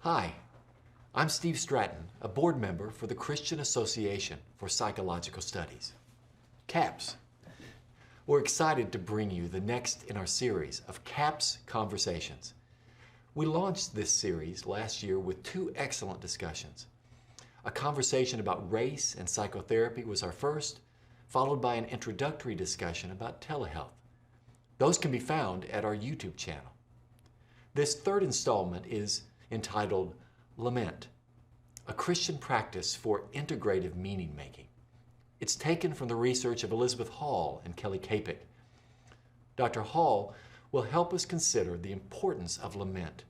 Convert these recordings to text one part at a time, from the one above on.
Hi, I'm Steve Stratton, a board member for the Christian Association for Psychological Studies, CAPS. We're excited to bring you the next in our series of CAPS Conversations. We launched this series last year with two excellent discussions. A conversation about race and psychotherapy was our first, followed by an introductory discussion about telehealth. Those can be found at our YouTube channel. This third installment is entitled Lament, a Christian practice for integrative meaning making. It's taken from the research of Elizabeth Hall and Kelly Kapic. Dr. Hall will help us consider the importance of lament,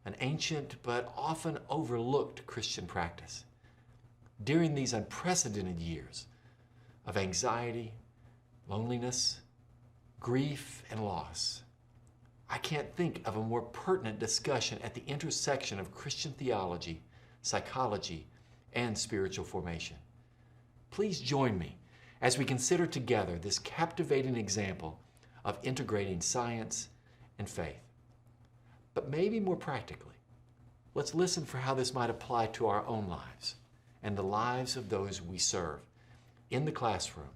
an ancient but often overlooked Christian practice. During these unprecedented years of anxiety, loneliness, grief, and loss, I can't think of a more pertinent discussion at the intersection of Christian theology, psychology, and spiritual formation. Please join me as we consider together this captivating example of integrating science and faith. But maybe more practically, let's listen for how this might apply to our own lives and the lives of those we serve in the classroom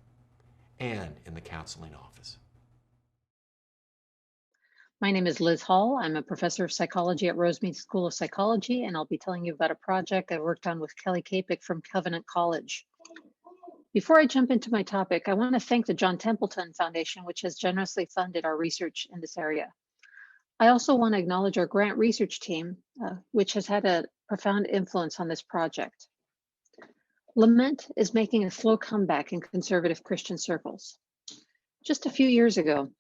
and in the counseling office. My name is Liz Hall. I'm a professor of psychology at Rosemead School of Psychology, and I'll be telling you about a project I worked on with Kelly Kapic from Covenant College. Before I jump into my topic, I want to thank the John Templeton Foundation, which has generously funded our research in this area. I also want to acknowledge our grant research team, which has had a profound influence on this project. Lament is making a slow comeback in conservative Christian circles. Just a few years ago,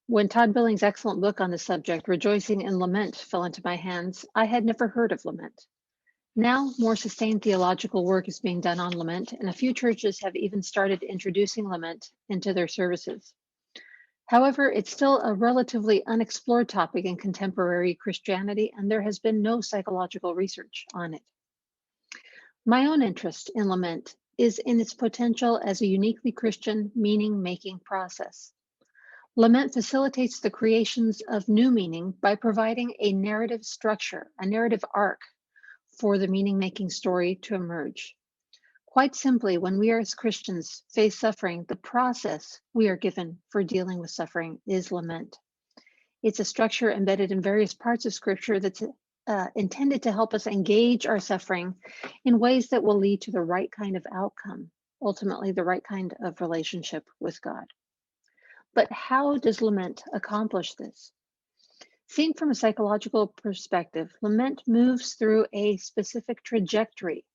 when Todd Billings' excellent book on the subject, Rejoicing in Lament, fell into my hands, I had never heard of lament. Now, more sustained theological work is being done on lament, and a few churches have even started introducing lament into their services. However, it's still a relatively unexplored topic in contemporary Christianity, and there has been no psychological research on it. My own interest in lament is in its potential as a uniquely Christian meaning-making process. Lament facilitates the creations of new meaning by providing a narrative structure, a narrative arc for the meaning-making story to emerge. Quite simply, when we as Christians face suffering, the process we are given for dealing with suffering is lament. It's a structure embedded in various parts of Scripture that's intended to help us engage our suffering in ways that will lead to the right kind of outcome, ultimately the right kind of relationship with God. But how does lament accomplish this? Seen from a psychological perspective, lament moves through a specific trajectory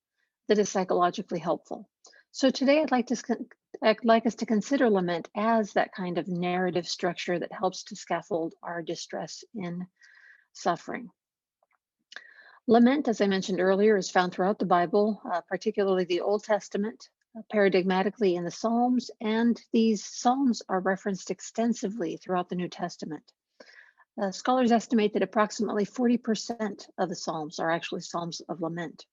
that is psychologically helpful. So today I'd like us to consider lament as that kind of narrative structure that helps to scaffold our distress in suffering. Lament, as I mentioned earlier, is found throughout the Bible, particularly the Old Testament, paradigmatically in the Psalms, and these Psalms are referenced extensively throughout the New Testament. Scholars estimate that approximately 40% of the Psalms are actually Psalms of Lament.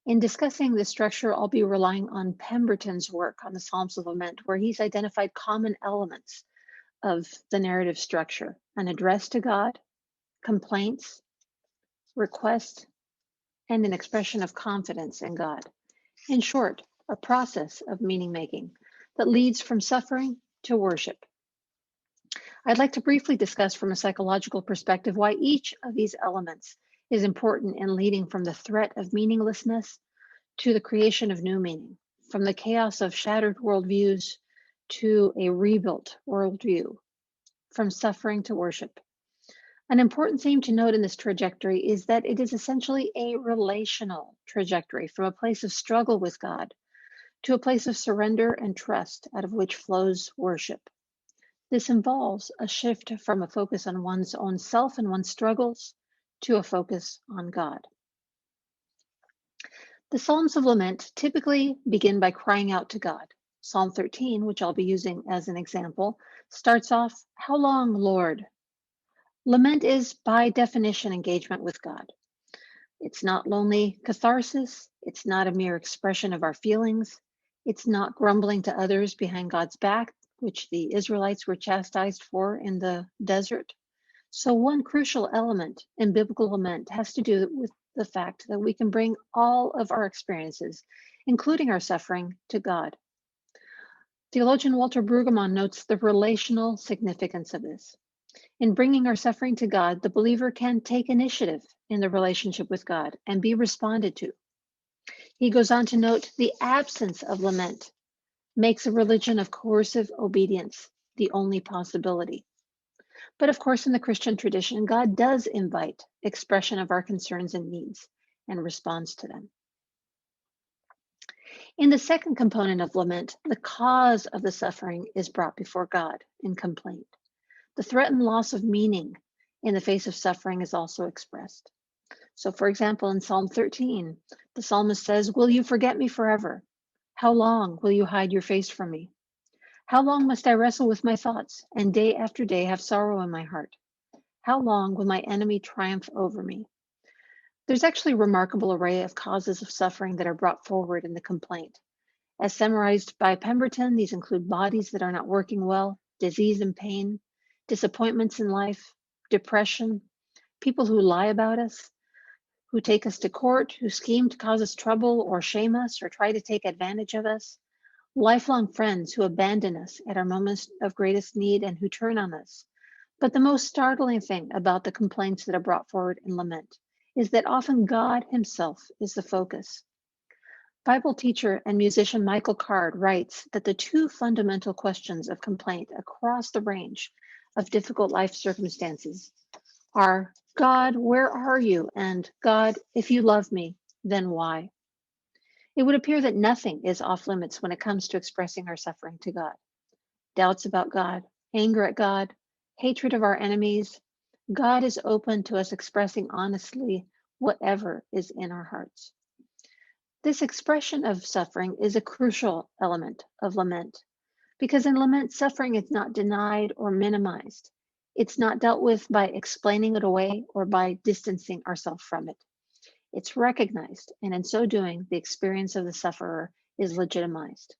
In discussing this structure, I'll be relying on Pemberton's work on the Psalms of Lament, where he's identified common elements of the narrative structure: an address to God, complaints, request, and an expression of confidence in God. In short, a process of meaning making that leads from suffering to worship. I'd like to briefly discuss from a psychological perspective why each of these elements is important in leading from the threat of meaninglessness to the creation of new meaning, from the chaos of shattered worldviews to a rebuilt worldview, from suffering to worship. An important theme to note in this trajectory is that it is essentially a relational trajectory from a place of struggle with God to a place of surrender and trust out of which flows worship. This involves a shift from a focus on one's own self and one's struggles to a focus on God. The Psalms of Lament typically begin by crying out to God. Psalm 13, which I'll be using as an example, starts off, "How long, Lord?" Lament is, by definition, engagement with God. It's not lonely catharsis. It's not a mere expression of our feelings. It's not grumbling to others behind God's back, which the Israelites were chastised for in the desert. So one crucial element in biblical lament has to do with the fact that we can bring all of our experiences, including our suffering, to God. Theologian Walter Brueggemann notes the relational significance of this. In bringing our suffering to God, the believer can take initiative in the relationship with God and be responded to. He goes on to note the absence of lament makes a religion of coercive obedience the only possibility. But of course, in the Christian tradition, God does invite expression of our concerns and needs and responds to them. In the second component of lament, the cause of the suffering is brought before God in complaint. The threatened loss of meaning in the face of suffering is also expressed. So, for example, in Psalm 13, the psalmist says, "Will you forget me forever? How long will you hide your face from me? How long must I wrestle with my thoughts and day after day have sorrow in my heart? How long will my enemy triumph over me?" There's actually a remarkable array of causes of suffering that are brought forward in the complaint. As summarized by Pemberton, these include bodies that are not working well, disease and pain, disappointments in life, depression, people who lie about us, who take us to court, who scheme to cause us trouble or shame us or try to take advantage of us, lifelong friends who abandon us at our moments of greatest need and who turn on us. But the most startling thing about the complaints that are brought forward in lament is that often God Himself is the focus. Bible teacher and musician Michael Card writes that the two fundamental questions of complaint across the range of difficult life circumstances are, "God, where are you?" and, "God, if you love me, then why?" It would appear that nothing is off limits when it comes to expressing our suffering to God. Doubts about God, anger at God, hatred of our enemies. God is open to us expressing honestly whatever is in our hearts. This expression of suffering is a crucial element of lament, because in lament, suffering is not denied or minimized. It's not dealt with by explaining it away or by distancing ourselves from it. It's recognized, and in so doing, the experience of the sufferer is legitimized.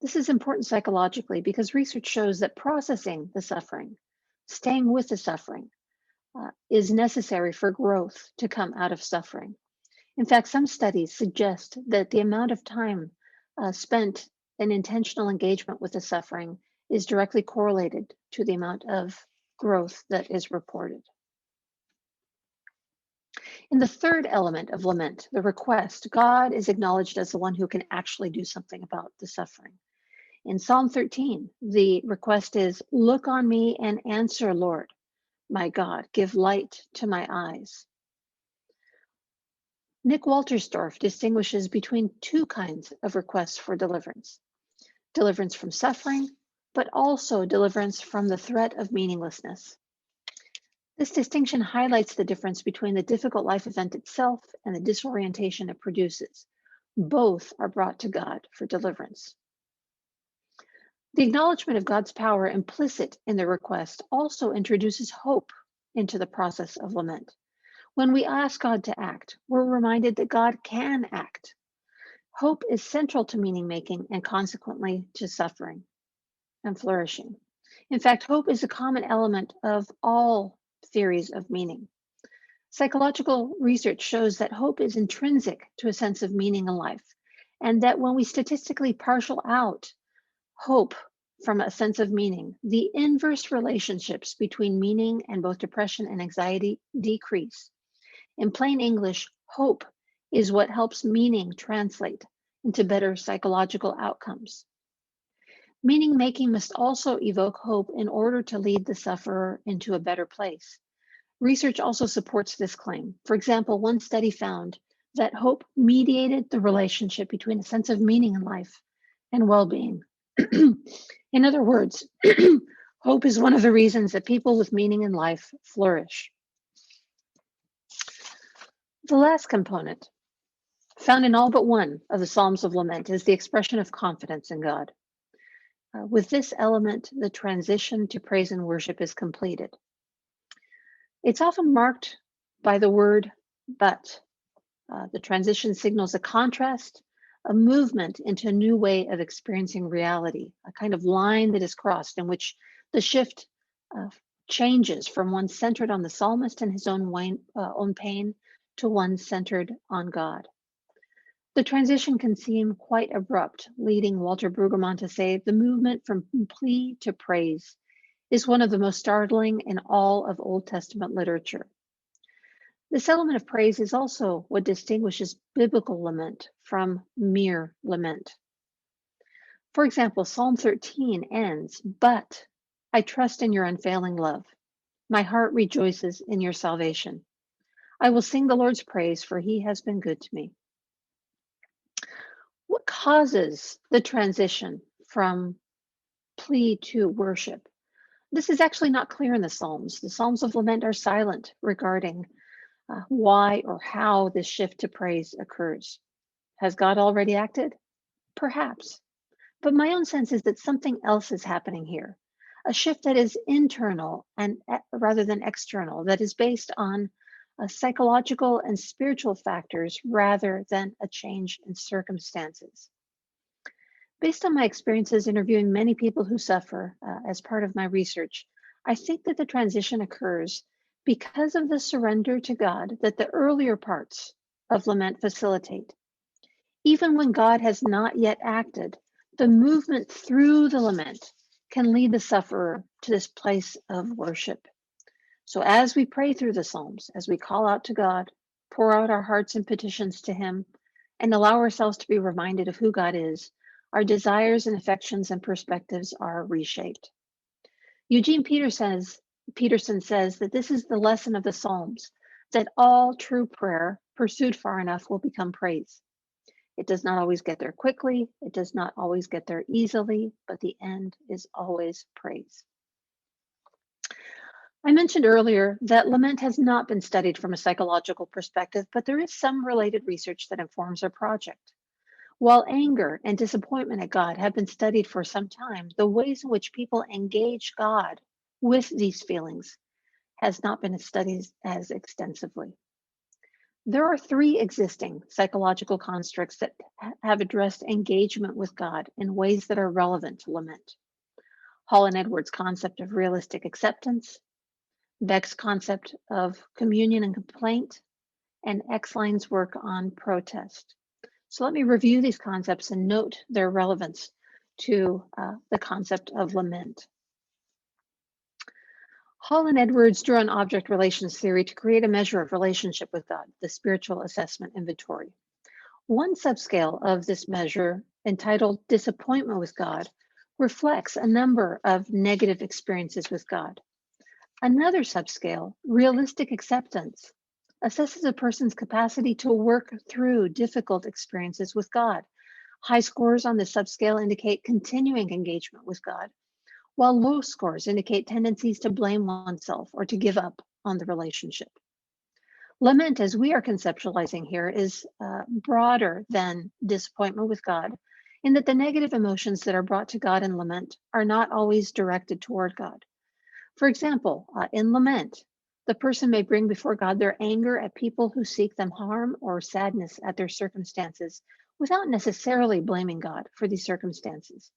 This is important psychologically because research shows that processing the suffering, staying with the suffering, is necessary for growth to come out of suffering. In fact, some studies suggest that the amount of time spent in intentional engagement with the suffering is directly correlated to the amount of growth that is reported. In the third element of lament, the request, God is acknowledged as the one who can actually do something about the suffering. In Psalm 13, the request is, "Look on me and answer, Lord, my God, give light to my eyes." Nick Walterstorff distinguishes between two kinds of requests for deliverance: deliverance from suffering, but also deliverance from the threat of meaninglessness. This distinction highlights the difference between the difficult life event itself and the disorientation it produces. Both are brought to God for deliverance. The acknowledgement of God's power implicit in the request also introduces hope into the process of lament. When we ask God to act, we're reminded that God can act. Hope is central to meaning making and consequently to suffering and flourishing. In fact, hope is a common element of all theories of meaning. Psychological research shows that hope is intrinsic to a sense of meaning in life, and that when we statistically partial out hope from a sense of meaning, the inverse relationships between meaning and both depression and anxiety decrease. In plain English, hope is what helps meaning translate into better psychological outcomes. Meaning making must also evoke hope in order to lead the sufferer into a better place. Research also supports this claim. For example, one study found that hope mediated the relationship between a sense of meaning in life and well-being. In other words, hope is one of the reasons that people with meaning in life flourish. The last component, found in all but one of the Psalms of Lament, is the expression of confidence in God. With this element, the transition to praise and worship is completed. It's often marked by the word "but." The transition signals a contrast, a movement into a new way of experiencing reality, a kind of line that is crossed in which the shift changes from one centered on the psalmist and his own pain to one centered on God. The transition can seem quite abrupt, leading Walter Brueggemann to say the movement from plea to praise is one of the most startling in all of Old Testament literature. This element of praise is also what distinguishes biblical lament from mere lament. For example, Psalm 13 ends, "But I trust in your unfailing love. My heart rejoices in your salvation. I will sing the Lord's praise, for he has been good to me." What causes the transition from plea to worship? This is actually not clear in the Psalms. The Psalms of Lament are silent regarding why or how this shift to praise occurs. Has God already acted? Perhaps. But my own sense is that something else is happening here, a shift that is internal and rather than external, that is based on psychological and spiritual factors rather than a change in circumstances. Based on my experiences interviewing many people who suffer as part of my research, I think that the transition occurs because of the surrender to God that the earlier parts of lament facilitate. Even when God has not yet acted, the movement through the lament can lead the sufferer to this place of worship. So as we pray through the Psalms, as we call out to God, pour out our hearts and petitions to Him, and allow ourselves to be reminded of who God is, our desires and affections and perspectives are reshaped. Eugene Peterson says that this is the lesson of the Psalms, that all true prayer pursued far enough will become praise. It does not always get there quickly, it does not always get there easily, but the end is always praise. I mentioned earlier that lament has not been studied from a psychological perspective, but there is some related research that informs our project. While anger and disappointment at God have been studied for some time, the ways in which people engage God with these feelings has not been studied as extensively. There are 3 existing psychological constructs that have addressed engagement with God in ways that are relevant to lament. Hall and Edwards' concept of realistic acceptance, Beck's concept of communion and complaint, and Exline's work on protest. So let me review these concepts and note their relevance to the concept of lament. Hall and Edwards drew on object relations theory to create a measure of relationship with God, the spiritual assessment inventory. One subscale of this measure, entitled Disappointment with God, reflects a number of negative experiences with God. Another subscale, Realistic Acceptance, assesses a person's capacity to work through difficult experiences with God. High scores on this subscale indicate continuing engagement with God, while low scores indicate tendencies to blame oneself or to give up on the relationship. Lament, as we are conceptualizing here, is broader than disappointment with God, in that the negative emotions that are brought to God in lament are not always directed toward God. For example, in lament, the person may bring before God their anger at people who seek them harm or sadness at their circumstances without necessarily blaming God for these circumstances.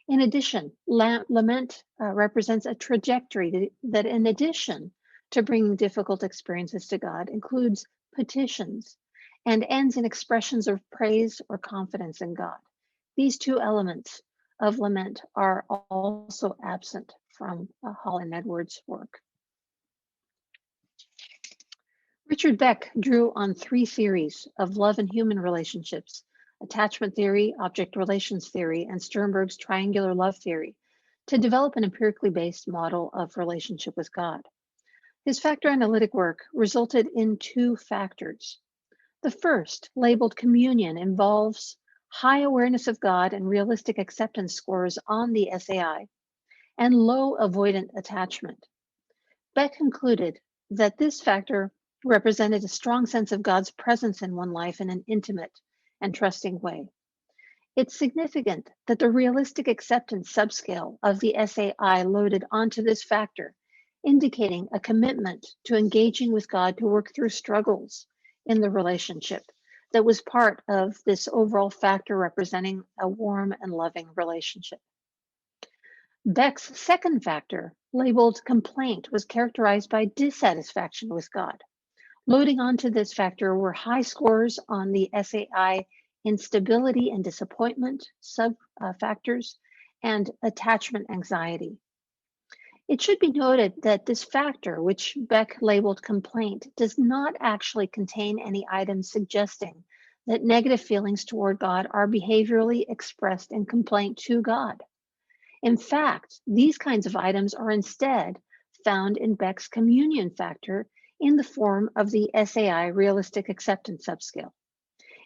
In addition, lament represents a trajectory that in addition to bringing difficult experiences to God, includes petitions and ends in expressions of praise or confidence in God. These 2 elements of lament are also absent from Hall and Edwards' work. Richard Beck drew on 3 theories of love and human relationships: attachment theory, object relations theory, and Sternberg's triangular love theory, to develop an empirically based model of relationship with God. His factor analytic work resulted in 2 factors. The first, labeled communion, involves high awareness of God and realistic acceptance scores on the SAI, and low avoidant attachment. Beck concluded that this factor represented a strong sense of God's presence in one life in an intimate and trusting way. It's significant that the realistic acceptance subscale of the SAI loaded onto this factor, indicating a commitment to engaging with God to work through struggles in the relationship that was part of this overall factor representing a warm and loving relationship. Beck's second factor labeled complaint was characterized by dissatisfaction with God. Loading onto this factor were high scores on the SAI instability and disappointment factors and attachment anxiety. It should be noted that this factor, which Beck labeled complaint, does not actually contain any items suggesting that negative feelings toward God are behaviorally expressed in complaint to God. In fact, these kinds of items are instead found in Beck's communion factor in the form of the SAI realistic acceptance subscale.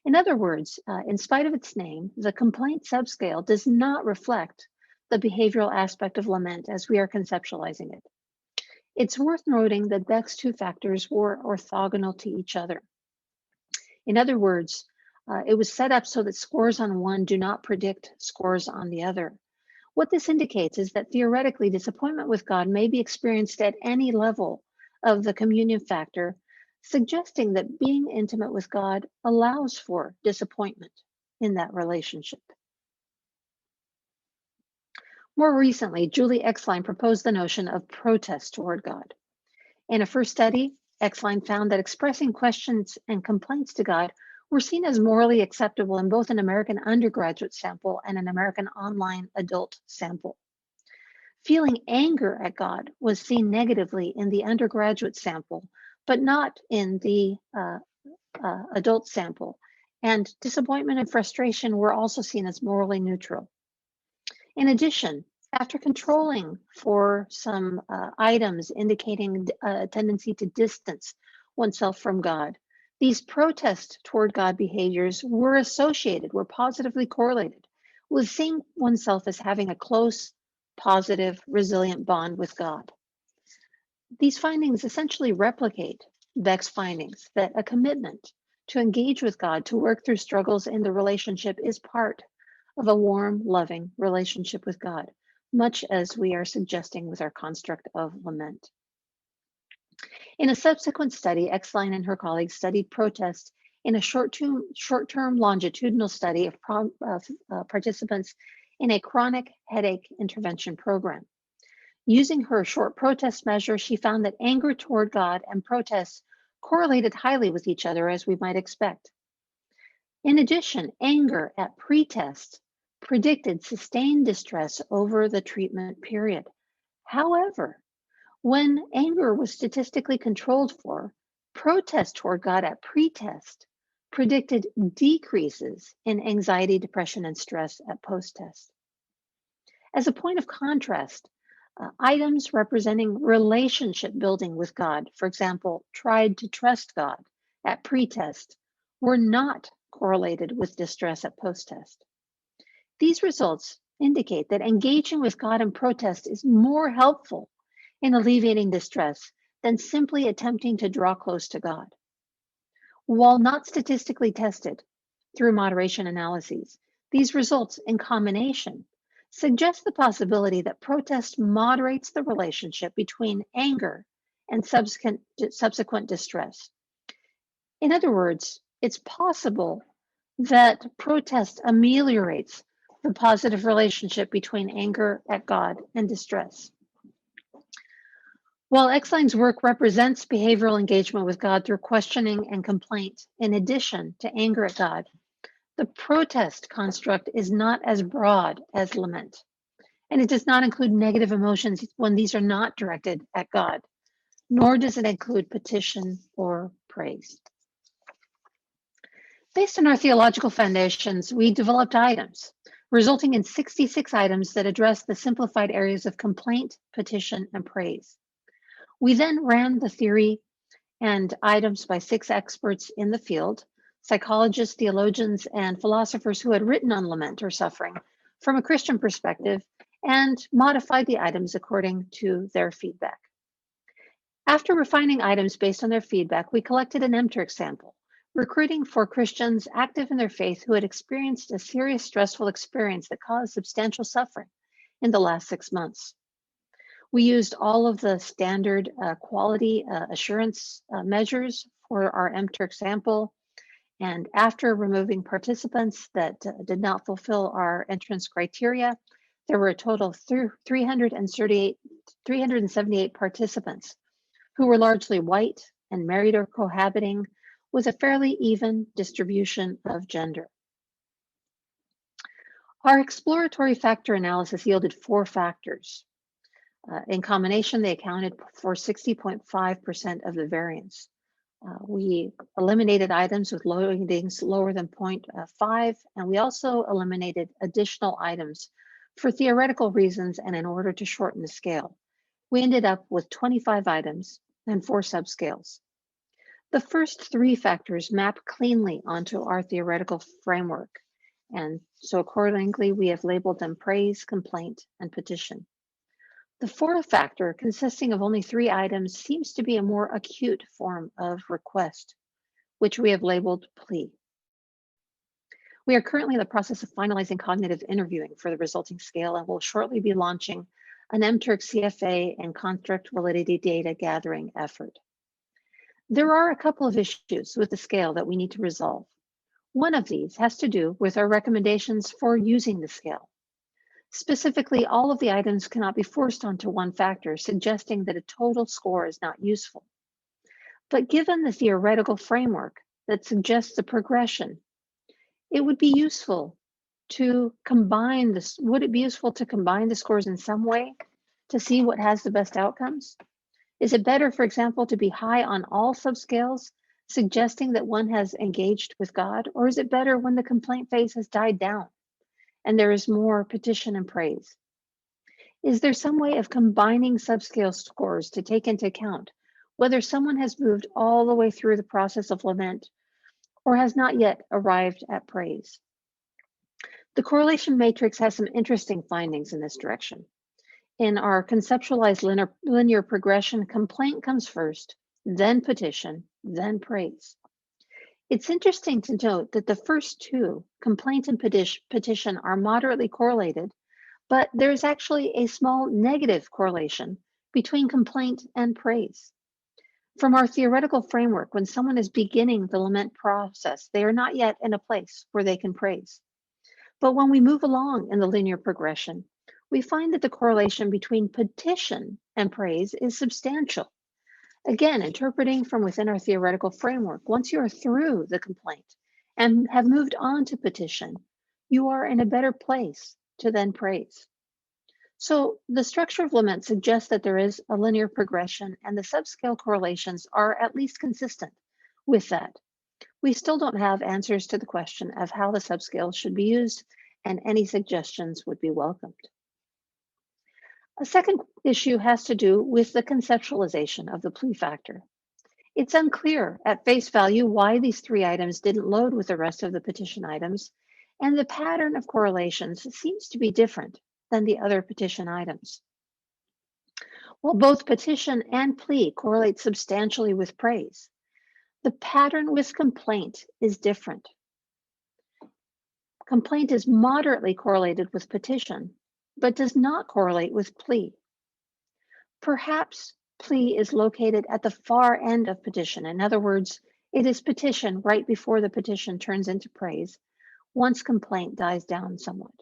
In other words, in spite of its name, the complaint subscale does not reflect the behavioral aspect of lament as we are conceptualizing it. It's worth noting that Beck's two factors were orthogonal to each other. In other words, it was set up so that scores on one do not predict scores on the other. What this indicates is that theoretically, disappointment with God may be experienced at any level of the communion factor, suggesting that being intimate with God allows for disappointment in that relationship. More recently, Julie Exline proposed the notion of protest toward God. In a first study, Exline found that expressing questions and complaints to God were seen as morally acceptable in both an American undergraduate sample and an American online adult sample. Feeling anger at God was seen negatively in the undergraduate sample, but not in the adult sample. And disappointment and frustration were also seen as morally neutral. In addition, after controlling for some items indicating a tendency to distance oneself from God, these protest toward God behaviors were positively correlated with seeing oneself as having a close, positive, resilient bond with God. These findings essentially replicate Beck's findings that a commitment to engage with God, to work through struggles in the relationship, is part of a warm, loving relationship with God, much as we are suggesting with our construct of lament. In a subsequent study, Exline and her colleagues studied protest in a short-term longitudinal study of participants in a chronic headache intervention program. Using her short protest measure, she found that anger toward God and protest correlated highly with each other, as we might expect. In addition, anger at pretest predicted sustained distress over the treatment period. However, when anger was statistically controlled for, protest toward God at pretest predicted decreases in anxiety, depression, and stress at post-test. As a point of contrast, items representing relationship building with God, for example, tried to trust God at pretest, were not correlated with distress at post-test. These results indicate that engaging with God in protest is more helpful in alleviating distress than simply attempting to draw close to God. While not statistically tested through moderation analyses, these results in combination suggest the possibility that protest moderates the relationship between anger and subsequent distress. In other words, it's possible that protest ameliorates the positive relationship between anger at God and distress. While Exline's work represents behavioral engagement with God through questioning and complaint, in addition to anger at God, the protest construct is not as broad as lament, and it does not include negative emotions when these are not directed at God, nor does it include petition or praise. Based on our theological foundations, we developed items, resulting in 66 items that address the simplified areas of complaint, petition, and praise. We then ran the theory and items by 6 experts in the field, psychologists, theologians, and philosophers who had written on lament or suffering from a Christian perspective, and modified the items according to their feedback. After refining items based on their feedback, we collected an empiric sample, recruiting for Christians active in their faith who had experienced a serious stressful experience that caused substantial suffering in the last 6 months. We used all of the standard quality assurance measures for our empiric sample. And after removing participants that did not fulfill our entrance criteria, There were a total of 378 participants who were largely white and married or cohabiting with a fairly even distribution of gender. Our exploratory factor analysis yielded 4 factors. In combination, they accounted for 60.5% of the variance. We eliminated items with loadings lower than 0.5, and we also eliminated additional items for theoretical reasons and in order to shorten the scale. We ended up with 25 items and 4 subscales. The first 3 factors map cleanly onto our theoretical framework, and so accordingly, we have labeled them praise, complaint, and petition. The 4th factor, consisting of only 3 items, seems to be a more acute form of request, which we have labeled plea. We are currently in the process of finalizing cognitive interviewing for the resulting scale and will shortly be launching an MTurk CFA and construct validity data gathering effort. There are a couple of issues with the scale that we need to resolve. One of these has to do with our recommendations for using the scale. Specifically, all of the items cannot be forced onto one factor, suggesting that a total score is not useful. But given the theoretical framework that suggests a progression, it would be useful to combine this. Would it be useful to combine the scores in some way to see what has the best outcomes? Is it better, for example, to be high on all subscales, suggesting that one has engaged with God? Or is it better when the complaint phase has died down and there is more petition and praise? Is there some way of combining subscale scores to take into account whether someone has moved all the way through the process of lament or has not yet arrived at praise? The correlation matrix has some interesting findings in this direction. In our conceptualized linear progression, complaint comes first, then petition, then praise. It's interesting to note that the first 2, complaint and petition, are moderately correlated, but there's actually a small negative correlation between complaint and praise. From our theoretical framework, when someone is beginning the lament process, they are not yet in a place where they can praise. But when we move along in the linear progression, we find that the correlation between petition and praise is substantial. Again, interpreting from within our theoretical framework, once you are through the complaint and have moved on to petition, you are in a better place to then praise. So the structure of lament suggests that there is a linear progression, and the subscale correlations are at least consistent with that. We still don't have answers to the question of how the subscales should be used, and any suggestions would be welcomed. A second issue has to do with the conceptualization of the plea factor. It's unclear at face value why these 3 items didn't load with the rest of the petition items, and the pattern of correlations seems to be different than the other petition items. While both petition and plea correlate substantially with praise, the pattern with complaint is different. Complaint is moderately correlated with petition, but does not correlate with plea. Perhaps plea is located at the far end of petition. In other words, it is petition right before the petition turns into praise, once complaint dies down somewhat.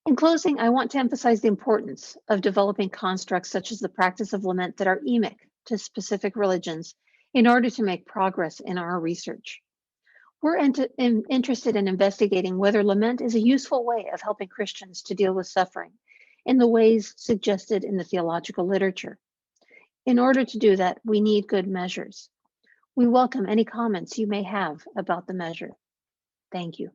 In closing, I want to emphasize the importance of developing constructs such as the practice of lament that are emic to specific religions in order to make progress in our research. We're interested in investigating whether lament is a useful way of helping Christians to deal with suffering in the ways suggested in the theological literature. In order to do that, we need good measures. We welcome any comments you may have about the measure. Thank you.